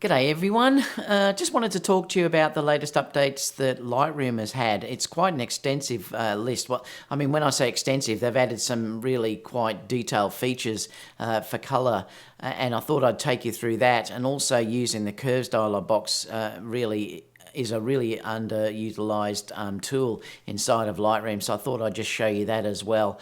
G'day everyone. Just wanted to talk to you about the latest updates that Lightroom has had. It's quite an extensive list. Well, I mean, when I say extensive, they've added some really quite detailed features for color, and I thought I'd take you through that. And also using the curves dialog box really is a really underutilized tool inside of Lightroom, so I thought I'd just show you that as well.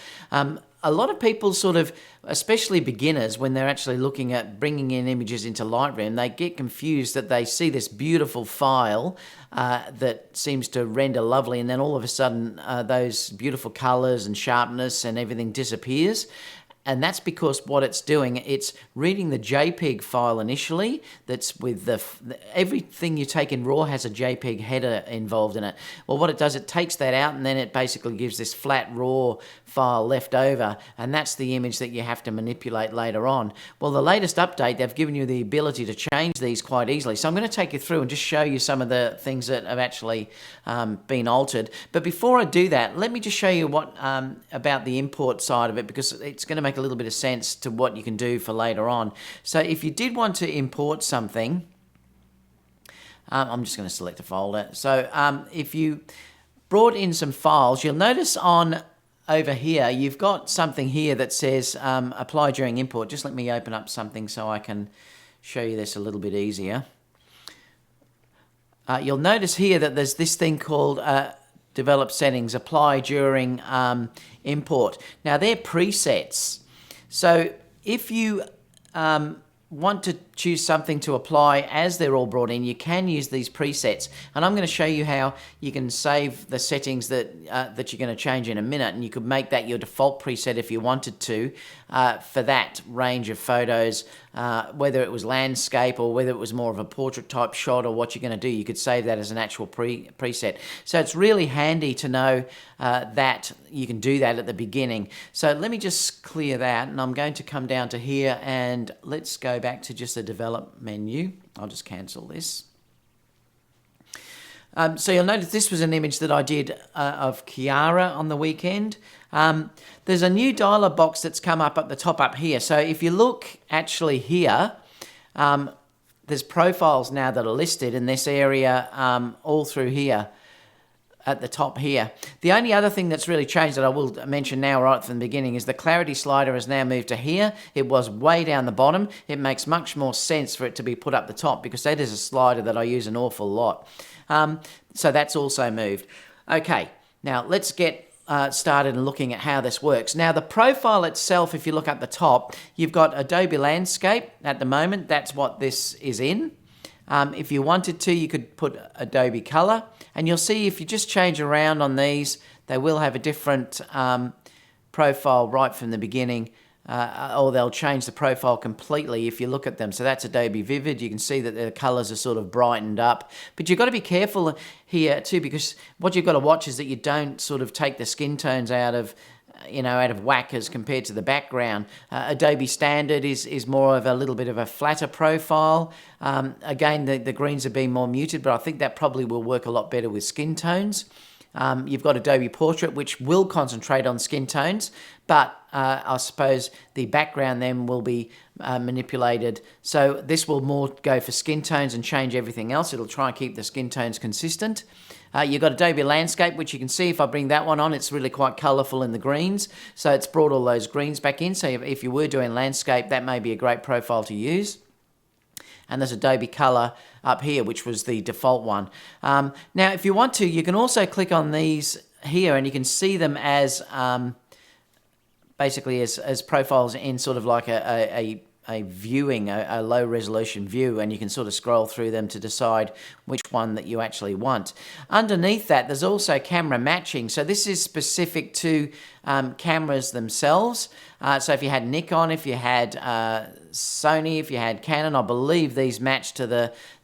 A lot of people sort of, especially beginners, when they're actually looking at bringing in images into Lightroom, they get confused that they see this beautiful file that seems to render lovely, and then all of a sudden those beautiful colors and sharpness and everything disappears. And that's because what it's doing, it's reading the JPEG file initially. That's with everything you take in RAW has a JPEG header involved in it. Well, what it does, it takes that out, and then it basically gives this flat RAW file left over, and that's the image that you have to manipulate later on. Well, the latest update, they've given you the ability to change these quite easily. So I'm going to take you through and just show you some of the things that have actually been altered. But before I do that, let me just show you what about the import side of it, because it's going to make a little bit of sense to what you can do for later on. So if you did want to import something, I'm just going to select a folder. So if you brought in some files, you'll notice over here, you've got something here that says apply during import. Just let me open up something so I can show you this a little bit easier. You'll notice here that there's this thing called develop settings, apply during import. Now they're presets. So if you want to choose something to apply as they're all brought in, you can use these presets. And I'm going to show you how you can save the settings that you're going to change in a minute, and you could make that your default preset if you wanted to for that range of photos, whether it was landscape or whether it was more of a portrait type shot or what you're going to do. You could save that as an actual preset. So it's really handy to know that you can do that at the beginning. So let me just clear that, and I'm going to come down to here, and let's go back to just the develop menu. I'll just cancel this. So you'll notice this was an image that I did of Kiara on the weekend. There's a new dialog box that's come up at the top up here. So if you look actually here, there's profiles now that are listed in this area all through here at the top here. The only other thing that's really changed that I will mention now right from the beginning is the clarity slider has now moved to here. It was way down the bottom. It makes much more sense for it to be put up the top because that is a slider that I use an awful lot. So that's also moved. Okay, now let's get started and looking at how this works. Now the profile itself, if you look at the top, you've got Adobe Landscape at the moment. That's what this is in. If you wanted to, you could put Adobe Color, and you'll see if you just change around on these, they will have a different profile right from the beginning, or they'll change the profile completely if you look at them. So that's Adobe Vivid. You can see that the colors are sort of brightened up, but you've got to be careful here too, because what you've got to watch is that you don't sort of take the skin tones out of whack as compared to the background. Adobe Standard is more of a little bit of a flatter profile. Again, the greens have been more muted, but I think that probably will work a lot better with skin tones. You've got Adobe Portrait, which will concentrate on skin tones, but I suppose the background then will be manipulated. So this will more go for skin tones and change everything else. It'll try and keep the skin tones consistent. You've got Adobe Landscape, which you can see if I bring that one on, it's really quite colourful in the greens. So it's brought all those greens back in. So if you were doing landscape, that may be a great profile to use. And there's Adobe Color up here, which was the default one. Now, if you want to, you can also click on these here, and you can see them as basically as profiles in sort of like a viewing, a low resolution view, and you can sort of scroll through them to decide which one that you actually want. Underneath that, there's also camera matching. So this is specific to cameras themselves. So if you had Nikon, if you had Sony, if you had Canon, I believe these match to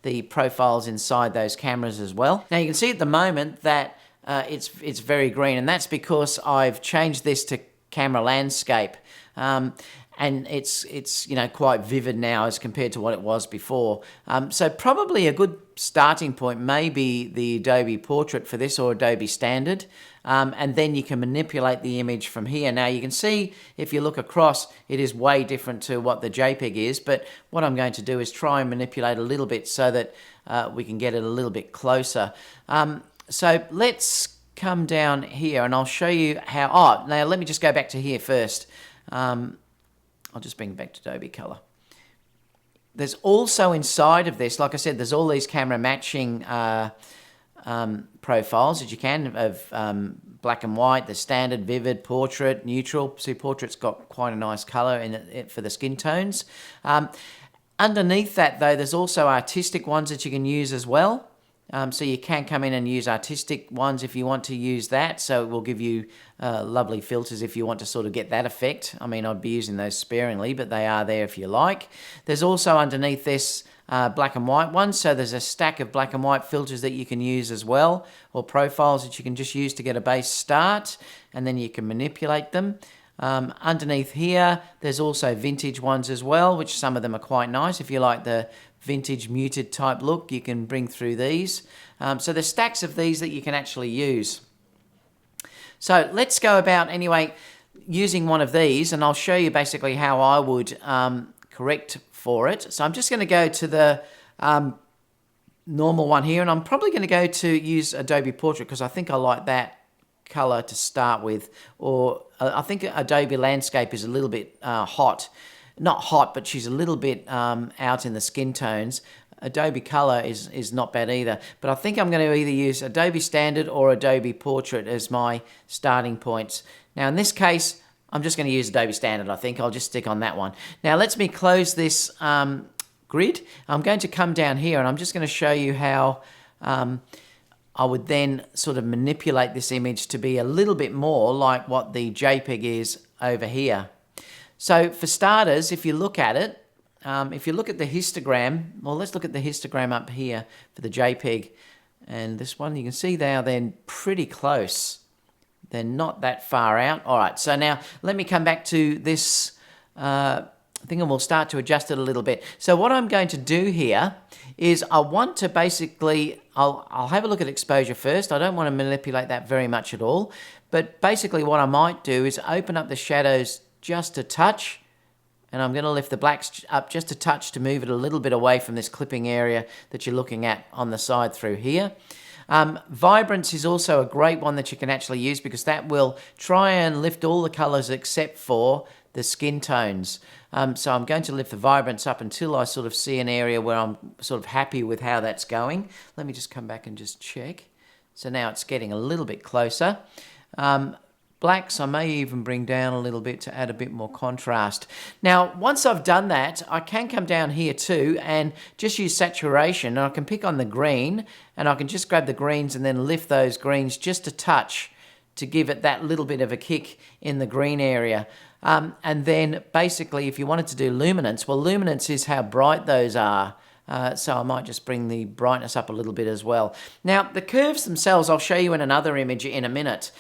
the profiles inside those cameras as well. Now you can see at the moment that it's very green, and that's because I've changed this to camera landscape. and it's quite vivid now as compared to what it was before. So probably a good starting point may be the Adobe Portrait for this, or Adobe Standard, and then you can manipulate the image from here. Now you can see if you look across, it is way different to what the JPEG is, but what I'm going to do is try and manipulate a little bit so that we can get it a little bit closer. So let's come down here and I'll show you how. Now let me just go back to here first. I'll just bring it back to Adobe Color. There's also inside of this, like I said, there's all these camera matching profiles that you can of black and white, the standard, vivid, portrait, neutral. See, portrait's got quite a nice color in it for the skin tones. Underneath that, though, there's also artistic ones that you can use as well. So you can come in and use artistic ones if you want to use that. So it will give you lovely filters if you want to sort of get that effect. I mean, I'd be using those sparingly, but they are there if you like. There's also underneath this black and white ones. So there's a stack of black and white filters that you can use as well, or profiles that you can just use to get a base start, and then you can manipulate them. Underneath here, there's also vintage ones as well, which some of them are quite nice. If you like the vintage muted type look, you can bring through these. So there's stacks of these that you can actually use. So let's go about anyway using one of these, and I'll show you basically how I would correct for it. So I'm just going to go to the normal one here, and I'm probably going to go to use Adobe Portrait because I think I like that color to start with, or I think Adobe Landscape is a little bit hot. Not hot, but she's a little bit out in the skin tones. Adobe Color is not bad either, but I think I'm going to either use Adobe Standard or Adobe Portrait as my starting points. Now in this case, I'm just going to use Adobe Standard. I think I'll just stick on that one. Now let me close this grid. I'm going to come down here and I'm just going to show you how I would then sort of manipulate this image to be a little bit more like what the JPEG is over here. So for starters, if you look at it, if you look at the histogram, well, let's look at the histogram up here for the JPEG. And this one, you can see they're pretty close. They're not that far out. All right, so now let me come back to this thing and we'll start to adjust it a little bit. So what I'm going to do here is I want to basically, I'll have a look at exposure first. I don't want to manipulate that very much at all. But basically what I might do is open up the shadows just a touch, and I'm going to lift the blacks up just a touch to move it a little bit away from this clipping area that you're looking at on the side through here. Vibrance is also a great one that you can actually use because that will try and lift all the colors except for the skin tones. So I'm going to lift the Vibrance up until I sort of see an area where I'm sort of happy with how that's going. Let me just come back and just check. So now it's getting a little bit closer. Blacks I may even bring down a little bit to add a bit more contrast. Now, once I've done that, I can come down here too and just use saturation. And I can pick on the green and I can just grab the greens and then lift those greens just a touch to give it that little bit of a kick in the green area. And then basically if you wanted to do luminance, well, luminance is how bright those are. So I might just bring the brightness up a little bit as well. Now, the curves themselves, I'll show you in another image in a minute.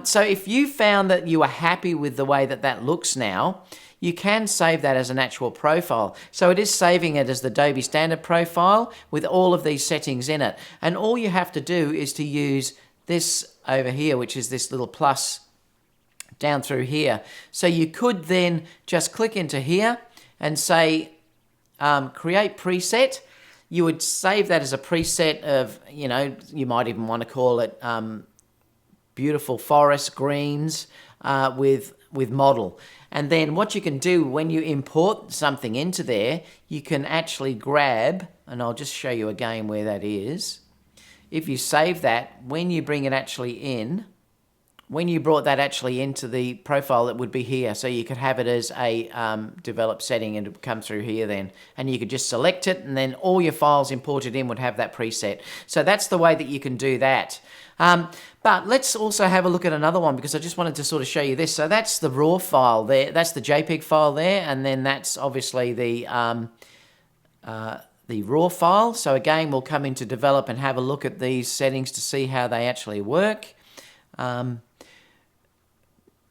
So if you found that you are happy with the way that that looks now, you can save that as an actual profile. So it is saving it as the Adobe Standard profile with all of these settings in it. And all you have to do is to use this over here, which is this little plus down through here. So you could then just click into here and say, create preset. You would save that as a preset of, you might even want to call it beautiful forest greens with model. And then what you can do when you import something into there, you can actually grab, and I'll just show you again where that is. If you save that, when you bring it actually in, when you brought that actually into the profile, it would be here. So you could have it as a developed setting and it would come through here then. And you could just select it and then all your files imported in would have that preset. So that's the way that you can do that. But let's also have a look at another one because I just wanted to sort of show you this. So that's the raw file there. That's the JPEG file there. And then that's obviously the raw file. So again, we'll come into develop and have a look at these settings to see how they actually work.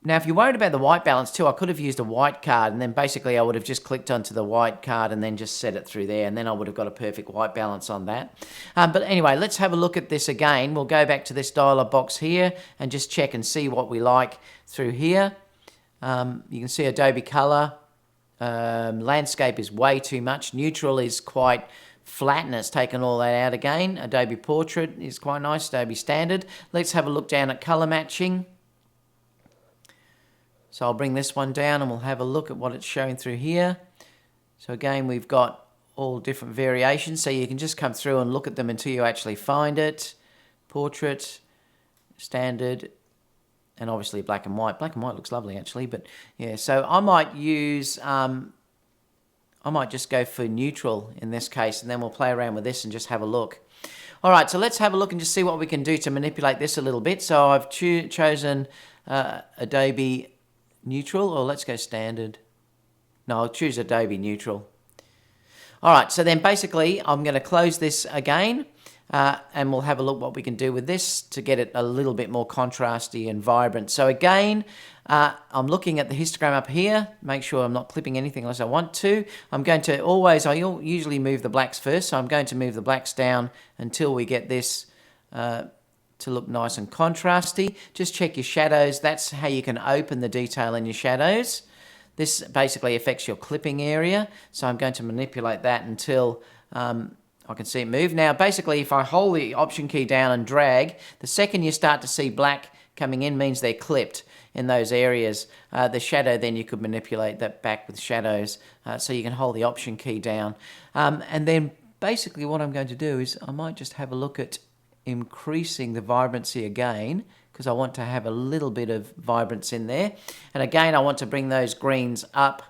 Now, if you're worried about the white balance too, I could have used a white card, and then basically I would have just clicked onto the white card and then just set it through there, and then I would have got a perfect white balance on that. But anyway, let's have a look at this again. We'll go back to this dialog box here and just check and see what we like through here. You can see Adobe Color. Landscape is way too much. Neutral is quite flat, and it's taken all that out again. Adobe Portrait is quite nice. Adobe Standard. Let's have a look down at color matching. So I'll bring this one down and we'll have a look at what it's showing through here. So again, we've got all different variations, so you can just come through and look at them until you actually find it. Portrait, Standard, and obviously black and white. Black and white looks lovely actually, but yeah, so I might use, I might just go for neutral in this case, and then we'll play around with this and just have a look. All right, so let's have a look and just see what we can do to manipulate this a little bit. So I've chosen Adobe Neutral, or let's go Standard. No, I'll choose Adobe Neutral. All right, so then basically I'm going to close this again, and we'll have a look what we can do with this to get it a little bit more contrasty and vibrant. So again, I'm looking at the histogram up here. Make sure I'm not clipping anything unless I want to. I'm going to always, I usually move the blacks first, so I'm going to move the blacks down until we get this to look nice and contrasty. Just check your shadows. That's how you can open the detail in your shadows. This basically affects your clipping area, so I'm going to manipulate that until I can see it move. Now basically if I hold the Option key down and drag, the second you start to see black coming in means they're clipped in those areas. The shadow, then you could manipulate that back with shadows, so you can hold the Option key down. And then basically what I'm going to do is I might just have a look at increasing the vibrancy again, because I want to have a little bit of vibrance in there. And again, I want to bring those greens up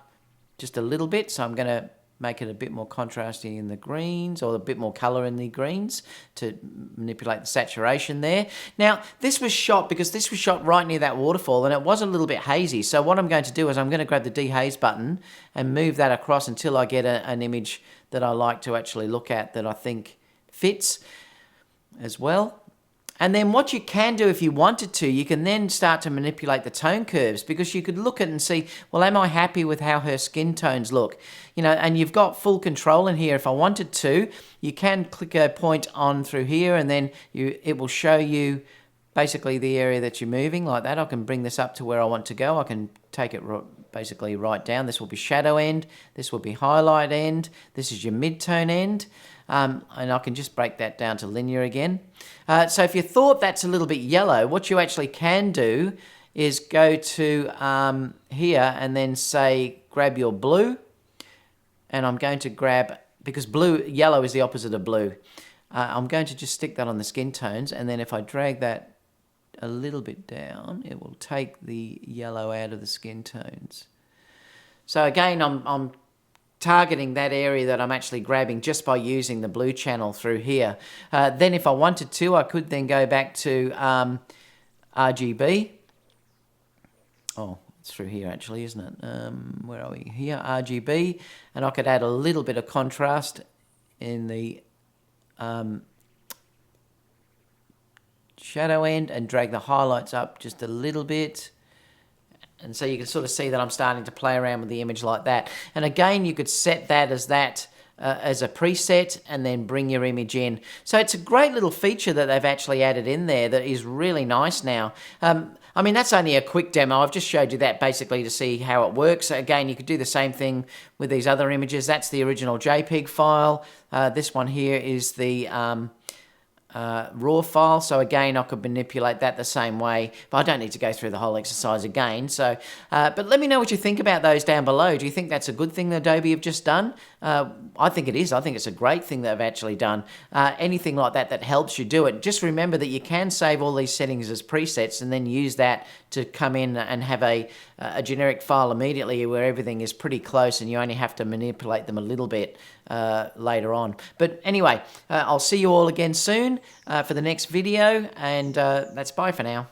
just a little bit, so I'm going to make it a bit more contrasty in the greens, or a bit more color in the greens to manipulate the saturation there. Now, this was shot because this was shot right near that waterfall, and it was a little bit hazy. So what I'm going to do is I'm going to grab the dehaze button and move that across until I get an image that I like to actually look at, that I think fits as well. And then what you can do if you wanted to, you can then start to manipulate the tone curves, because you could look at it and see, well, am I happy with how her skin tones look? You know, and you've got full control in here. If I wanted to, you can click a point on through here, and then it will show you basically the area that you're moving like that. I can bring this up to where I want to go. I can take it basically right down. This will be shadow end. This will be highlight end. This is your mid-tone end. And I can just break that down to linear again. So if you thought that's a little bit yellow, what you actually can do is go to here and then say, grab your blue. And I'm going to grab, because yellow is the opposite of blue. I'm going to just stick that on the skin tones. And then if I drag that a little bit down, it will take the yellow out of the skin tones. So again, I'm targeting that area that I'm actually grabbing just by using the blue channel through here. Then if I wanted to, I could then go back to RGB. Oh, it's through here actually, isn't it? Where are we? Here, RGB. And I could add a little bit of contrast in the shadow end and drag the highlights up just a little bit. And so you can sort of see that I'm starting to play around with the image like that. And again, you could set that as a preset and then bring your image in. So it's a great little feature that they've actually added in there that is really nice now. I mean, that's only a quick demo. I've just showed you that basically to see how it works. Again, you could do the same thing with these other images. That's the original JPEG file. This one here is the raw file, so again I could manipulate that the same way, but I don't need to go through the whole exercise again. So but let me know what you think about those down below. Do you think that's a good thing that Adobe have just done? I think it is. I think it's a great thing that they've actually done. Anything like that helps you do it, just remember that you can save all these settings as presets and then use that to come in and have a generic file immediately where everything is pretty close and you only have to manipulate them a little bit later on. But anyway, I'll see you all again soon for the next video, and that's bye for now.